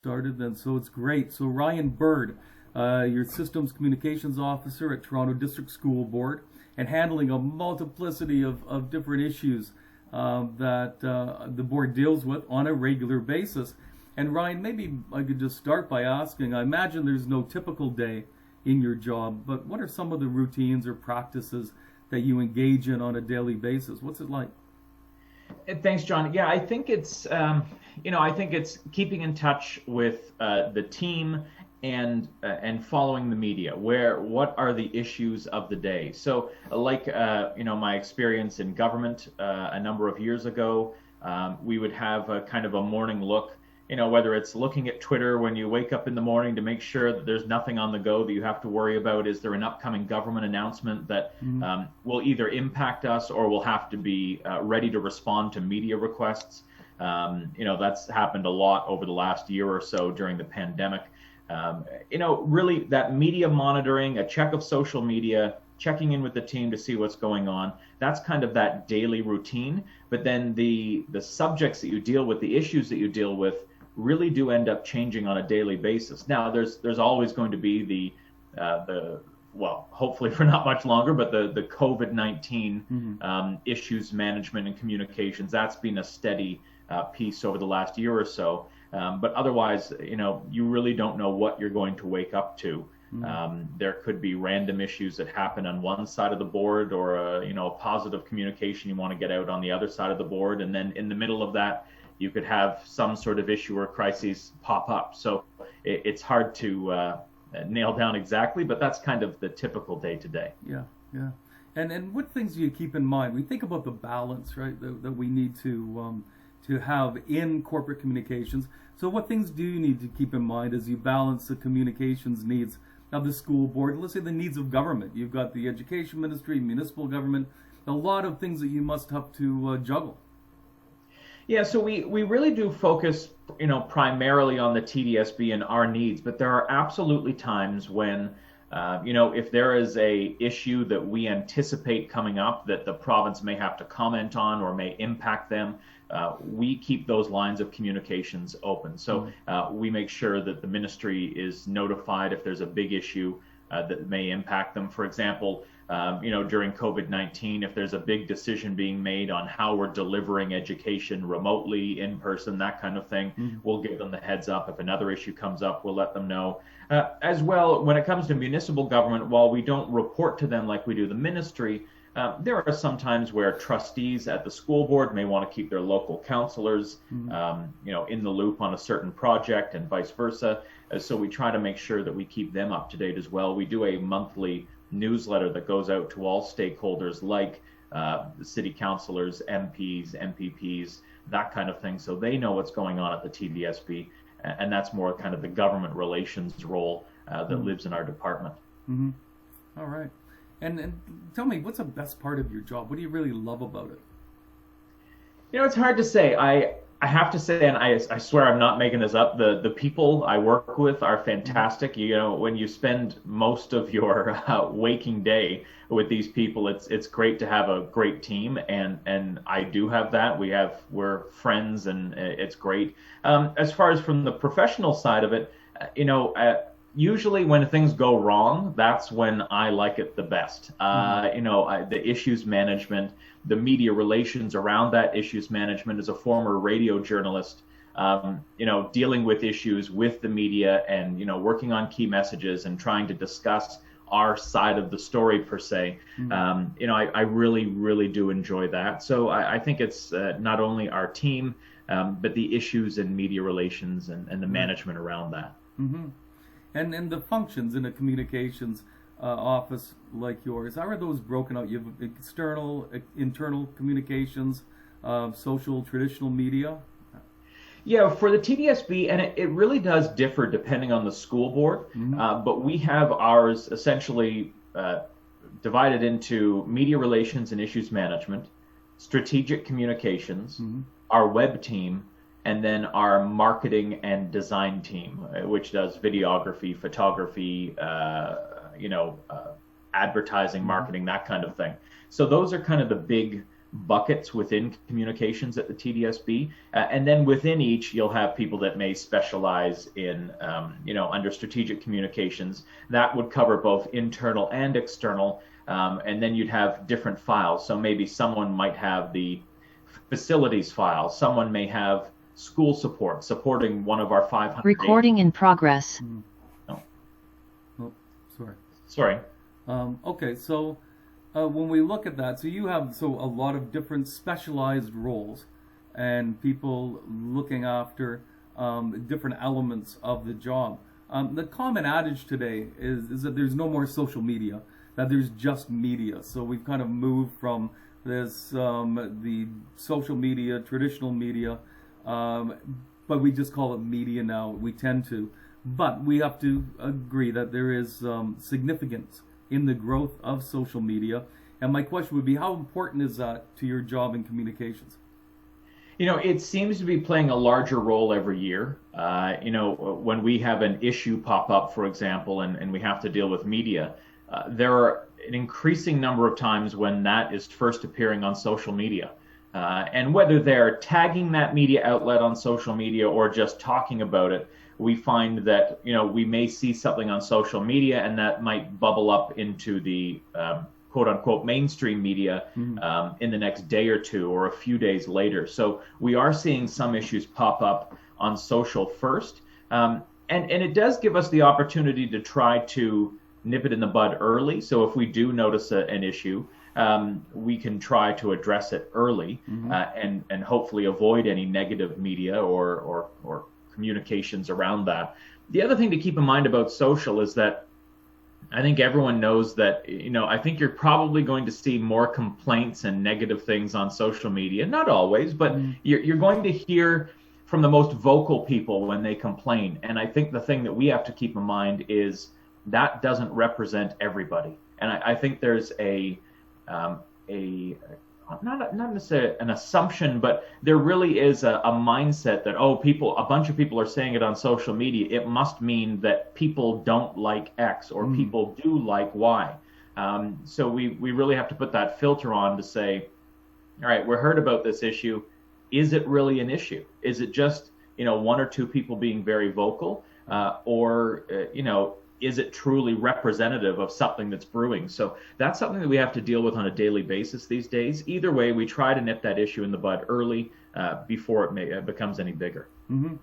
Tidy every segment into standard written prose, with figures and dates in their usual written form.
Started then, so it's great. So Ryan Bird, your Systems Communications Officer at Toronto District School Board, and handling a multiplicity of different issues that the board deals with on a regular basis. And Ryan, maybe I could just start by asking, I imagine there's no typical day in your job, but what are some of the routines or practices that you engage in on a daily basis? What's it like? Thanks, John. Yeah, I think it's keeping in touch with the team and following the media. What are the issues of the day? So, like my experience in government a number of years ago, we would have a kind of a morning look. Whether it's looking at Twitter when you wake up in the morning to make sure that there's nothing on the go that you have to worry about. Is there an upcoming government announcement that will either impact us or will have to be ready to respond to media requests? That's happened a lot over the last year or so during the pandemic. Really that media monitoring, a check of social media, checking in with the team to see what's going on. That's kind of that daily routine. But then the subjects that you deal with, the issues that you deal with, really do end up changing on a daily basis. Now, there's always going to be the hopefully for not much longer, but the COVID-19 issues management and communications. That's been a steady piece over the last year or so. But otherwise, you really don't know what you're going to wake up to. There could be random issues that happen on one side of the board, or a positive communication you want to get out on the other side of the board, and then in the middle of that, you could have some sort of issue or crisis pop up. So it's hard to nail down exactly, but that's kind of the typical day to day. Yeah. And what things do you keep in mind? We think about the balance, right, that we need to have in corporate communications. So what things do you need to keep in mind as you balance the communications needs of the school board? Let's say the needs of government. You've got the education ministry, municipal government, a lot of things that you must have to juggle. Yeah, so we really do focus, primarily on the TDSB and our needs, but there are absolutely times when, if there is a issue that we anticipate coming up that the province may have to comment on or may impact them, we keep those lines of communications open. So we make sure that the ministry is notified if there's a big issue that may impact them. For example, during COVID-19, if there's a big decision being made on how we're delivering education remotely, in person, that kind of thing, we'll give them the heads up. If another issue comes up, we'll let them know. As well, when it comes to municipal government, while we don't report to them like we do the ministry, there are some times where trustees at the school board may want to keep their local councillors, in the loop on a certain project and vice versa. So we try to make sure that we keep them up to date as well. We do a monthly newsletter that goes out to all stakeholders like the city councillors, MPs, MPPs, that kind of thing, so they know what's going on at the TDSB, and that's more kind of the government relations role that lives in our department. All right. And tell me, what's the best part of your job? What do you really love about it? It's hard to say. I have to say, and I swear I'm not making this up, the people I work with are fantastic. When you spend most of your waking day with these people, it's great to have a great team, and I do have that. We're friends, and it's great. As far as from the professional side of it, usually when things go wrong, that's when I like it the best. The issues management, the media relations around that issues management. As a former radio journalist, dealing with issues with the media and, working on key messages and trying to discuss our side of the story per se. I really, really do enjoy that. So I think it's not only our team, but the issues and media relations and the management around that. And the functions in a communications office like yours, how are those broken out? You have external, internal communications, social, traditional media? Yeah, for the TDSB, and it really does differ depending on the school board, but we have ours essentially divided into media relations and issues management, strategic communications, our web team, and then our marketing and design team, which does videography, photography, advertising, marketing, that kind of thing. So those are kind of the big buckets within communications at the TDSB, and then within each you'll have people that may specialize in, under strategic communications. That would cover both internal and external, and then you'd have different files. So maybe someone might have the facilities file, someone may have school support, supporting one of our 500. Recording in progress. No. Oh, sorry. Sorry. Okay, so when we look at that, so you have a lot of different specialized roles and people looking after different elements of the job. The common adage today is that there's no more social media, that there's just media. So we've kind of moved from this, the social media, traditional media, but we just call it media now. We tend to. But we have to agree that there is significance in the growth of social media. And my question would be, how important is that to your job in communications? It seems to be playing a larger role every year. When we have an issue pop up, for example, and we have to deal with media, there are an increasing number of times when that is first appearing on social media. And whether they're tagging that media outlet on social media or just talking about it, we find that, we may see something on social media and that might bubble up into the quote unquote mainstream media in the next day or two or a few days later. So we are seeing some issues pop up on social first. And it does give us the opportunity to try to nip it in the bud early. So if we do notice an issue, we can try to address it early and hopefully avoid any negative media or communications around that. The other thing to keep in mind about social is that I think everyone knows that, I think you're probably going to see more complaints and negative things on social media. Not always, but you're going to hear from the most vocal people when they complain. And I think the thing that we have to keep in mind is that doesn't represent everybody. And I think there's not necessarily an assumption, but there really is a mindset that, a bunch of people are saying it on social media. It must mean that people don't like X or people do like Y. So we really have to put that filter on to say, all right, we heard about this issue. Is it really an issue? Is it just, one or two people being very vocal? Or is it truly representative of something that's brewing? So that's something that we have to deal with on a daily basis these days. Either way, we try to nip that issue in the bud early before it becomes any bigger. Mm-hmm.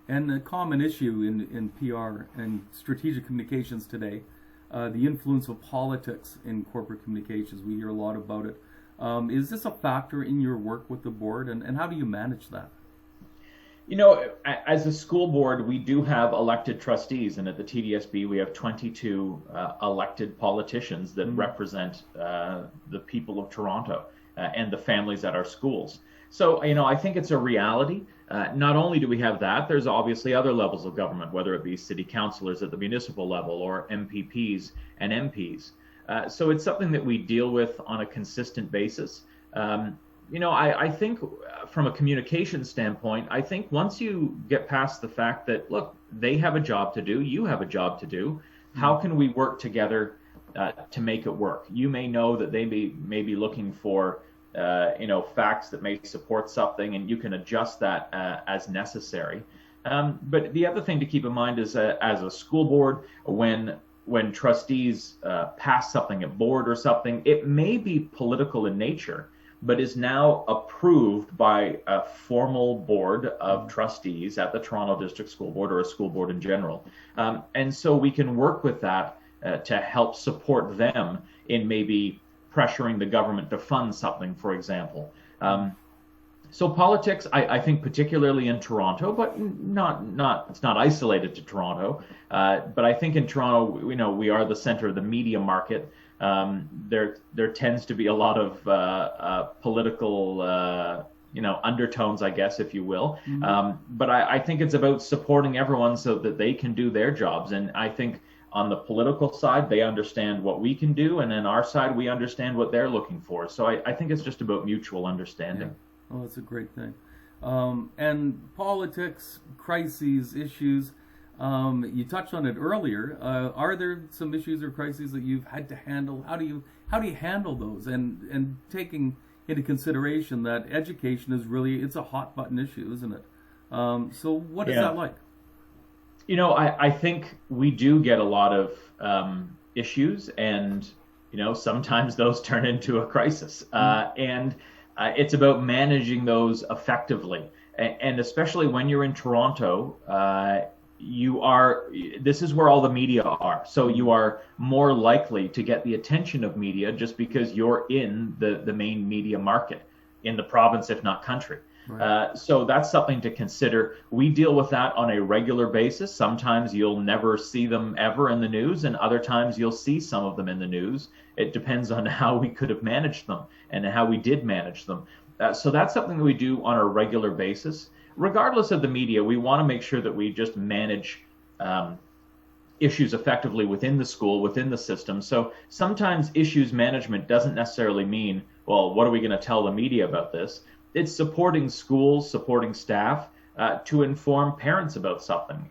And the common issue in PR and strategic communications today, the influence of politics in corporate communications. We hear a lot about it. Is this a factor in your work with the board, and how do you manage that? As a school board, we do have elected trustees, and at the TDSB, we have 22 elected politicians that represent the people of Toronto and the families at our schools. So, I think it's a reality. Not only do we have that, there's obviously other levels of government, whether it be city councillors at the municipal level or MPPs and MPs. So it's something that we deal with on a consistent basis. I think from a communication standpoint, I think once you get past the fact that, look, they have a job to do, you have a job to do, how can we work together to make it work? You may know that they may be looking for, facts that may support something, and you can adjust that as necessary. But the other thing to keep in mind is as a school board, when trustees pass something at board or something, it may be political in nature, but is now approved by a formal board of trustees at the Toronto District School Board or a school board in general. And so we can work with that to help support them in maybe pressuring the government to fund something, for example. So politics, I think particularly in Toronto, but it's not isolated to Toronto. But I think in Toronto, we are the center of the media market. There tends to be a lot of political, undertones, I guess, if you will. But I think it's about supporting everyone so that they can do their jobs. And I think on the political side, they understand what we can do, and on our side, we understand what they're looking for. So I think it's just about mutual understanding. Yeah. Oh, that's a great thing. And politics, crises, issues. You touched on it earlier. Are there some issues or crises that you've had to handle? How do you handle those? And taking into consideration that education is really, it's a hot button issue, isn't it? So what is that like? You know, I think we do get a lot of issues, and sometimes those turn into a crisis, and it's about managing those effectively. And especially when you're in Toronto, this is where all the media are. So you are more likely to get the attention of media just because you're in the main media market in the province, if not country. Right. So that's something to consider. We deal with that on a regular basis. Sometimes you'll never see them ever in the news, and other times you'll see some of them in the news. It depends on how we could have managed them and how we did manage them. So that's something that we do on a regular basis. Regardless of the media, we want to make sure that we just manage issues effectively within the school, within the system. So sometimes issues management doesn't necessarily mean, well, what are we going to tell the media about this? It's supporting schools, supporting staff to inform parents about something.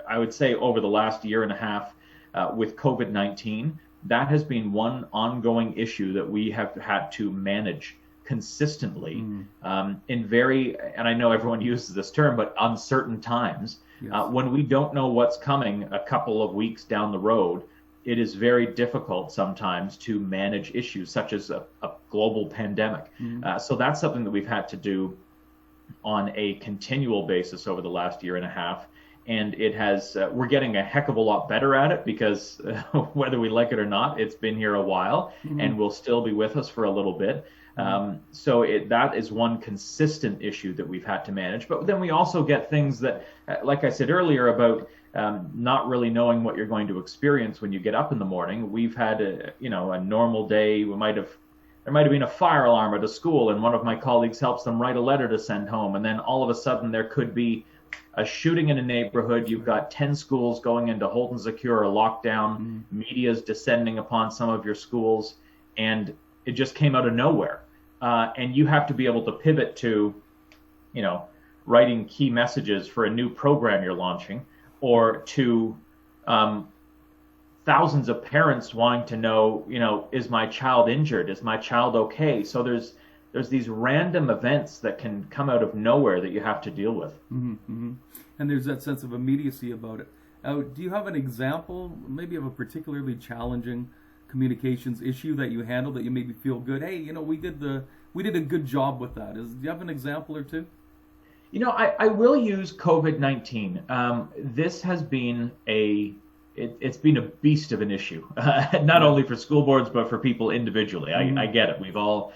I would say over the last year and a half with COVID-19, that has been one ongoing issue that we have had to manage consistently in very, and I know everyone uses this term, but uncertain times. Yes. When we don't know what's coming a couple of weeks down the road, it is very difficult sometimes to manage issues such as a global pandemic. So that's something that we've had to do on a continual basis over the last year and a half. And it has, we're getting a heck of a lot better at it because whether we like it or not, it's been here a while and will still be with us for a little bit. So that is one consistent issue that we've had to manage. But then we also get things that, like I said earlier, about not really knowing what you're going to experience when you get up in the morning. We've had a normal day. There might have been a fire alarm at a school, and one of my colleagues helps them write a letter to send home. And then all of a sudden there could be a shooting in a neighborhood. You've got 10 schools going into hold and secure or lockdown. Media's descending upon some of your schools, and it just came out of nowhere. And you have to be able to pivot to, writing key messages for a new program you're launching, or to thousands of parents wanting to know, is my child injured? Is my child okay? So there's these random events that can come out of nowhere that you have to deal with. And there's that sense of immediacy about it. Do you have an example, maybe of a particularly challenging communications issue that you handled that you maybe feel good? Hey, we did a good job with that. Do you have an example or two? I will use COVID-19. This has been it's been a beast of an issue, not only for school boards, but for people individually. I get it. We've all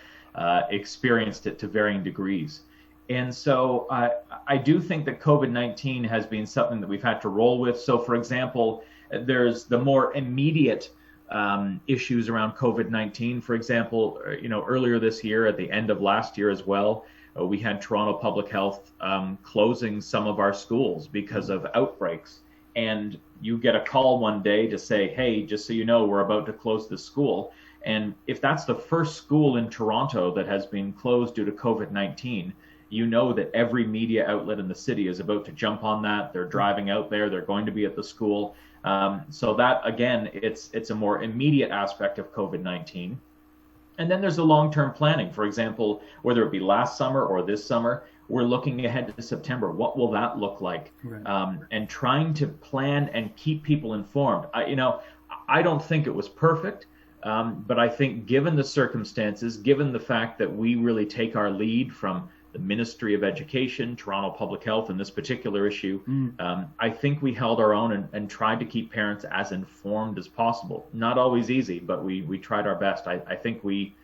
experienced it to varying degrees. And so I do think that COVID-19 has been something that we've had to roll with. So, for example, there's the more immediate issues around COVID-19. For example, earlier this year, at the end of last year as well, we had Toronto Public Health closing some of our schools because of outbreaks. And you get a call one day to say, hey, just so you know, we're about to close this school. And if that's the first school in Toronto that has been closed due to COVID-19, you know that every media outlet in the city is about to jump on that. They're driving out there. They're going to be at the school. So that, again, it's a more immediate aspect of COVID-19. And then there's the long-term planning. For example, whether it be last summer or this summer, we're looking ahead to September. What will that look like? Right. And trying to plan and keep people informed. I don't think it was perfect, but I think given the circumstances, given the fact that we really take our lead from the Ministry of Education, Toronto Public Health in this particular issue, I think we held our own and tried to keep parents as informed as possible. Not always easy, but we tried our best. I think we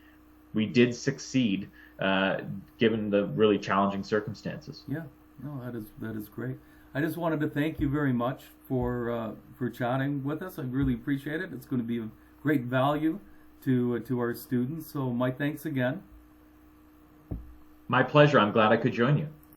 did succeed given the really challenging circumstances. Yeah, no, that is great. I just wanted to thank you very much for chatting with us. I really appreciate it. It's going to be of great value to our students. So my thanks again. My pleasure. I'm glad I could join you.